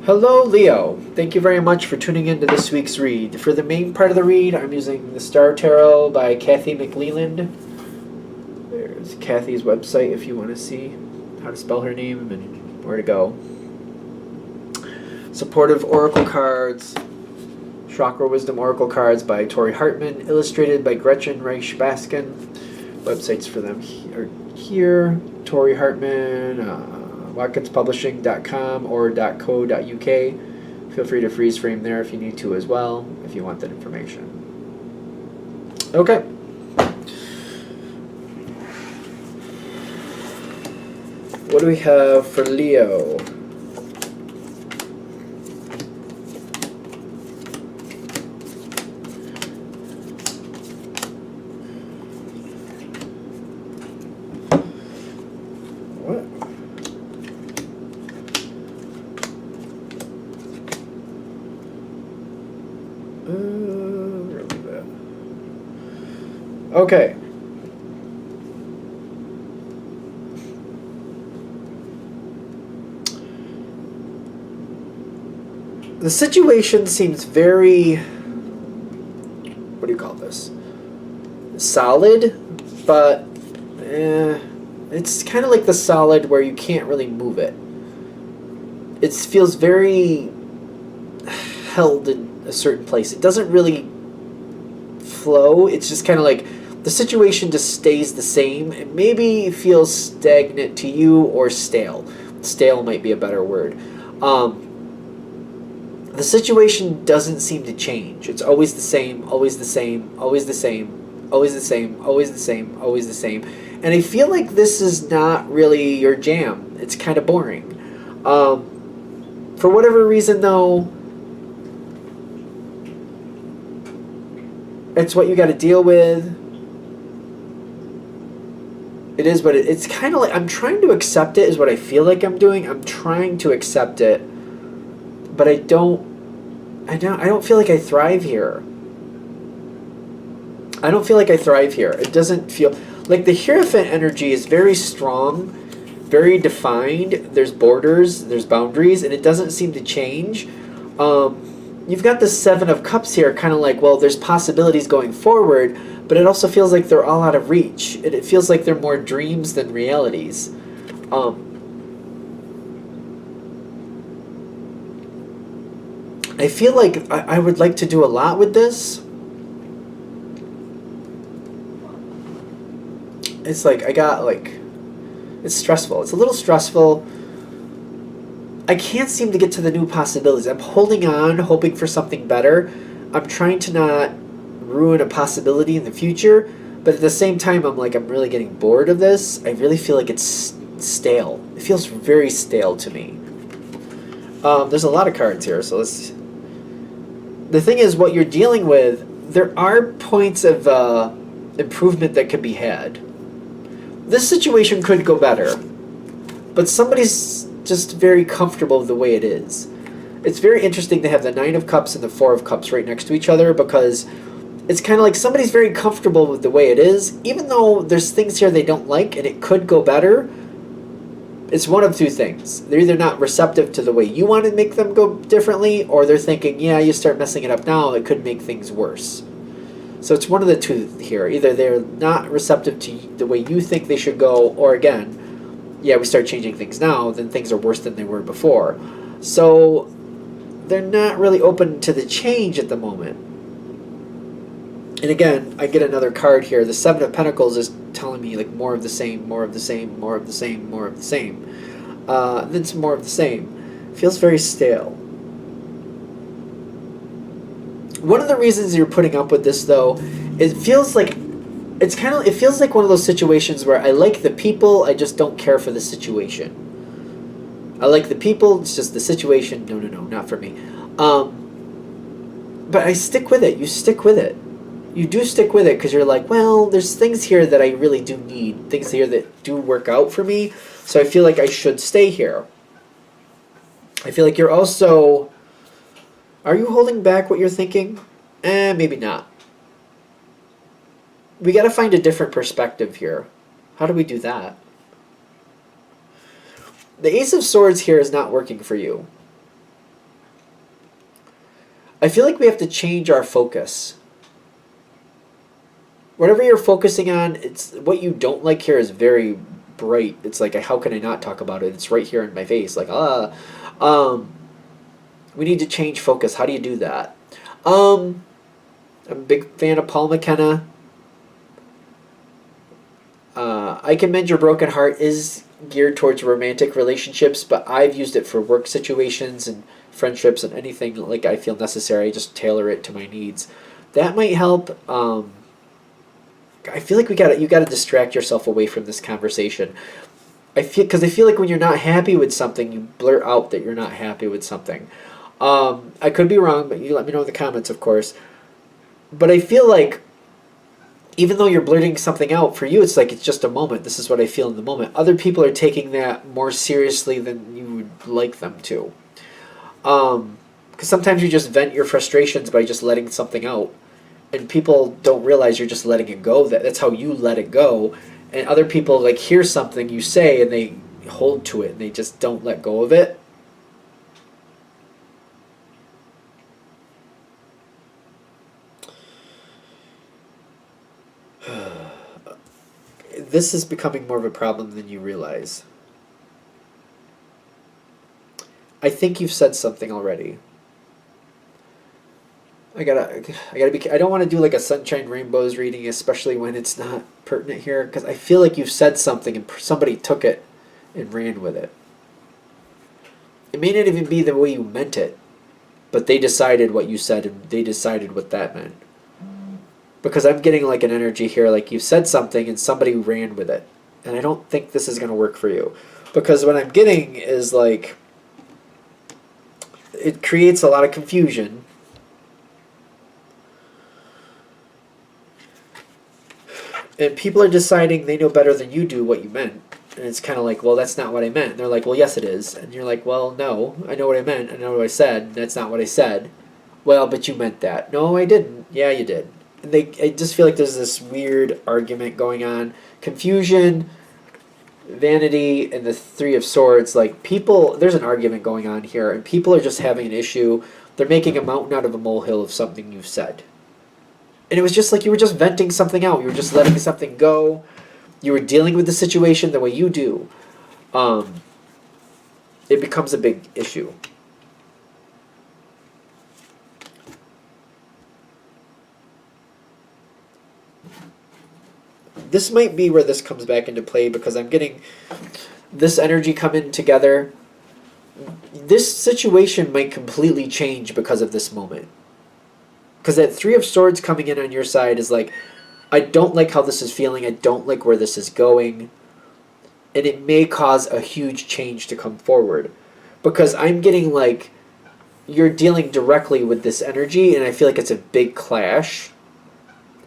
Hello, Leo. Thank you very much for tuning in to this week's read. For the main part of the read, I'm using the Star Tarot by Kathy McLeland. There's Kathy's website if you want to see how to spell her name and where to go. Supportive Oracle cards, Chakra Wisdom Oracle cards by Tori Hartman, illustrated by Gretchen Reich Baskin. Websites for them are here. Tori Hartman, WatkinsPublishing.com or .co.uk. Feel free to freeze frame there if you need to as well, if you want that information. Okay. What do we have for Leo? Okay. The situation seems very, what do you call this? Solid, but it's kind of like the solid where you can't really move it. It feels very held in a certain place. It doesn't really flow. It's just kind of like the situation just stays the same. It maybe feels stagnant to you or stale. Stale might be a better word. The situation doesn't seem to change. It's always the same, always the same, always the same, always the same, always the same, always the same. And I feel like this is not really your jam. It's kind of boring. For whatever reason, though, it's what you got to deal with. It is what it's kind of like. I'm trying to accept it is what I feel like I'm doing. I'm trying to accept it, but I don't feel like I thrive here. I don't feel like I thrive here. It doesn't feel like the Hierophant energy is very strong, very defined. There's borders, there's boundaries, and it doesn't seem to change. You've got the Seven of Cups here, kind of like, well, there's possibilities going forward, but it also feels like they're all out of reach. It feels like they're more dreams than realities. I feel like I would like to do a lot with this. It's like, it's stressful. It's a little stressful. I can't seem to get to the new possibilities. I'm holding on, hoping for something better. I'm trying to not ruin a possibility in the future, but at the same time, I'm really getting bored of this. I really feel like it's stale. It feels very stale to me. There's a lot of cards here, so let's... The thing is, what you're dealing with, there are points of improvement that could be had. This situation could go better, but somebody's just very comfortable with the way it is. It's very interesting to have the Nine of Cups and the Four of Cups right next to each other, because it's kind of like somebody's very comfortable with the way it is, even though there's things here they don't like and it could go better. It's one of two things. They're either not receptive to the way you want to make them go differently, or they're thinking, yeah, you start messing it up now, it could make things worse. So it's one of the two here. Either they're not receptive to the way you think they should go, or again, yeah, we start changing things now, then things are worse than they were before. So they're not really open to the change at the moment. And again, I get another card here. The Seven of Pentacles is telling me like more of the same, more of the same, more of the same, more of the same. Then some more of the same. Feels very stale. One of the reasons you're putting up with this, though, it feels like it feels like one of those situations where I like the people, I just don't care for the situation. I like the people, it's just the situation. No, not for me. But I stick with it. You stick with it. You do stick with it because you're like, well, there's things here that I really do need. Things here that do work out for me. So I feel like I should stay here. I feel like you're also... Are you holding back what you're thinking? Maybe not. We got to find a different perspective here. How do we do that? The Ace of Swords here is not working for you. I feel like we have to change our focus. Whatever you're focusing on, it's what you don't like here is very bright. It's like, how can I not talk about it? It's right here in my face. Like, um, we need to change focus. How do you do that? I'm a big fan of Paul McKenna. I Can Mend Your Broken Heart is geared towards romantic relationships, but I've used it for work situations and friendships and anything like I feel necessary. I just tailor it to my needs. That might help. I feel like you gotta distract yourself away from this conversation. I feel like when you're not happy with something, you blurt out that you're not happy with something. I could be wrong, but you let me know in the comments, of course. But I feel like even though you're blurting something out, for you it's like it's just a moment. This is what I feel in the moment. Other people are taking that more seriously than you would like them to. Because sometimes you just vent your frustrations by just letting something out, and people don't realize you're just letting it go. That's how you let it go, and other people like hear something you say and they hold to it and they just don't let go of it. This is becoming more of a problem than you realize. I think you've said something already. I gotta be. I don't want to do like a sunshine rainbows reading, especially when it's not pertinent here, because I feel like you've said something and somebody took it and ran with it. It may not even be the way you meant it, but they decided what you said and they decided what that meant. Because I'm getting like an energy here, like you've said something and somebody ran with it, and I don't think this is gonna work for you, because what I'm getting is like it creates a lot of confusion. And people are deciding they know better than you do what you meant. And it's kind of like, well, that's not what I meant. And they're like, well, yes, it is. And you're like, well, no, I know what I meant. I know what I said. That's not what I said. Well, but you meant that. No, I didn't. Yeah, you did. And I just feel like there's this weird argument going on. Confusion, vanity, and the Three of Swords. Like, people, there's an argument going on here. And people are just having an issue. They're making a mountain out of a molehill of something you've said. And it was just like you were just venting something out. You were just letting something go. You were dealing with the situation the way you do. It becomes a big issue. This might be where this comes back into play, because I'm getting this energy coming together. This situation might completely change because of this moment. Because that Three of Swords coming in on your side is like, I don't like how this is feeling. I don't like where this is going. And it may cause a huge change to come forward. Because I'm getting like, you're dealing directly with this energy, and I feel like it's a big clash.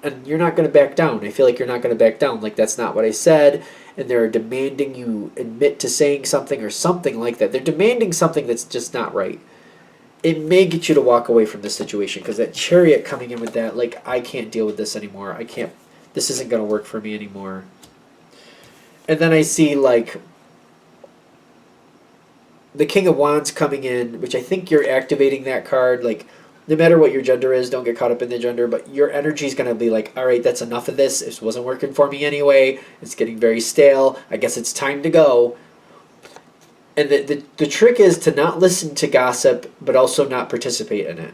And you're not going to back down. I feel like you're not going to back down. Like, that's not what I said. And they're demanding you admit to saying something or something like that. They're demanding something that's just not right. It may get you to walk away from this situation, because that Chariot coming in with that, like, I can't deal with this anymore. I can't, this isn't going to work for me anymore. And then I see, like, the King of Wands coming in, which I think you're activating that card. Like, no matter what your gender is, don't get caught up in the gender, but your energy is going to be like, all right, that's enough of this. This wasn't working for me anyway. It's getting very stale. I guess it's time to go. And the trick is to not listen to gossip, but also not participate in it.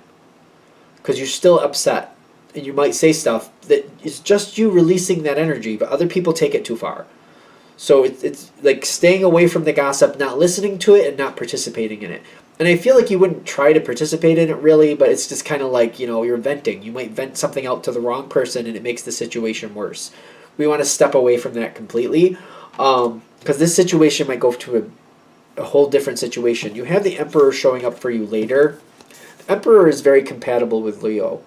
Because you're still upset. And you might say stuff that is just you releasing that energy, but other people take it too far. So it's like staying away from the gossip, not listening to it, and not participating in it. And I feel like you wouldn't try to participate in it really, but it's just kind of like, you know, you're venting. You might vent something out to the wrong person, and it makes the situation worse. We want to step away from that completely. Because this situation might go to a whole different situation. You have the Emperor showing up for you later. The Emperor is very compatible with Leo.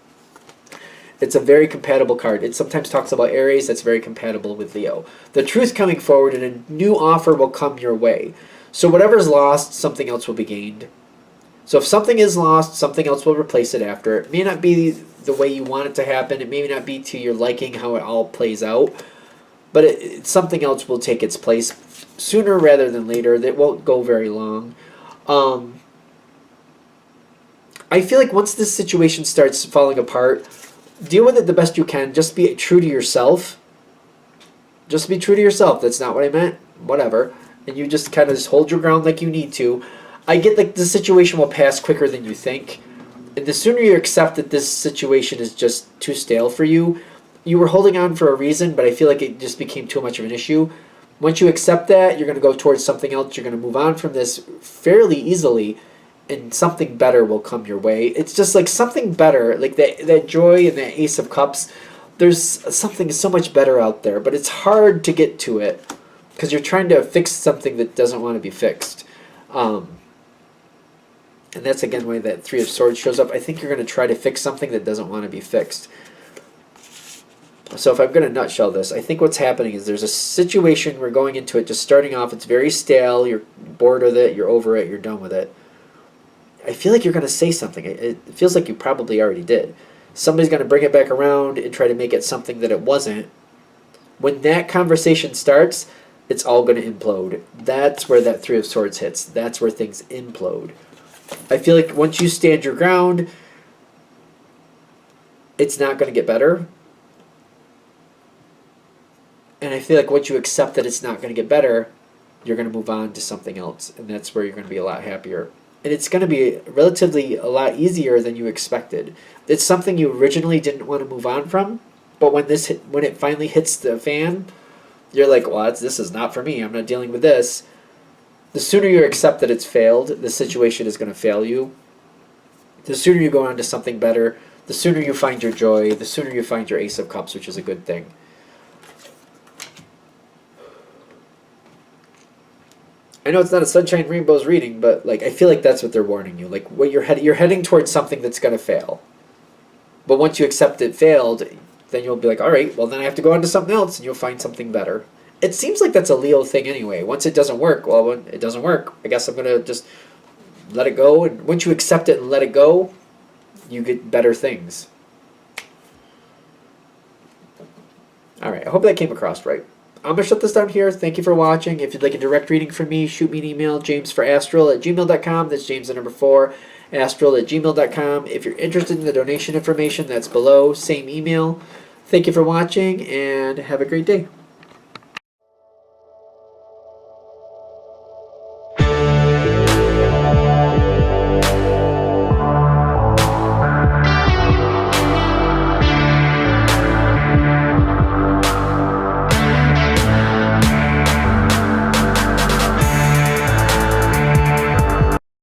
It's a very compatible card. It sometimes talks about Aries. That's very compatible with Leo. The Truth coming forward, and a new offer will come your way. So whatever's lost, something else will be gained. So if something is lost, something else will replace it after. It may not be the way you want it to happen. It may not be to your liking how it all plays out. But something else will take its place sooner rather than later. That won't go very long. I feel like once this situation starts falling apart, deal with it the best you can. Just be true to yourself. Just be true to yourself. That's not what I meant. Whatever. And you just kind of just hold your ground like you need to. I get like the situation will pass quicker than you think. And the sooner you accept that this situation is just too stale for you, you were holding on for a reason, but I feel like it just became too much of an issue. Once you accept that, you're going to go towards something else. You're going to move on from this fairly easily, and something better will come your way. It's just like something better, like that joy and that Ace of Cups. There's something so much better out there, but it's hard to get to it because you're trying to fix something that doesn't want to be fixed. And that's again why that Three of Swords shows up. I think you're going to try to fix something that doesn't want to be fixed. So if I'm going to nutshell this, I think what's happening is there's a situation, we're going into it, just starting off, it's very stale, you're bored with it, you're over it, you're done with it. I feel like you're going to say something. It feels like you probably already did. Somebody's going to bring it back around and try to make it something that it wasn't. When that conversation starts, it's all going to implode. That's where that Three of Swords hits. That's where things implode. I feel like once you stand your ground, it's not going to get better. And I feel like once you accept that it's not going to get better, you're going to move on to something else. And that's where you're going to be a lot happier. And it's going to be relatively a lot easier than you expected. It's something you originally didn't want to move on from. But when it finally hits the fan, you're like, well, this is not for me. I'm not dealing with this. The sooner you accept that it's failed, the situation is going to fail you. The sooner you go on to something better, the sooner you find your joy, the sooner you find your Ace of Cups, which is a good thing. I know it's not a sunshine rainbows reading, but like I feel like that's what they're warning you. Like what you're heading towards something that's going to fail. But once you accept it failed, then you'll be like, all right, well then I have to go on to something else, and you'll find something better. It seems like that's a Leo thing anyway. Once it doesn't work, well, when it doesn't work, I guess I'm going to just let it go. And once you accept it and let it go, you get better things. All right, I hope that came across right. I'm going to shut this down here. Thank you for watching. If you'd like a direct reading from me, shoot me an email, jamesforastral@gmail.com. That's James the number 4, astral@gmail.com. If you're interested in the donation information, that's below. Same email. Thank you for watching, and have a great day.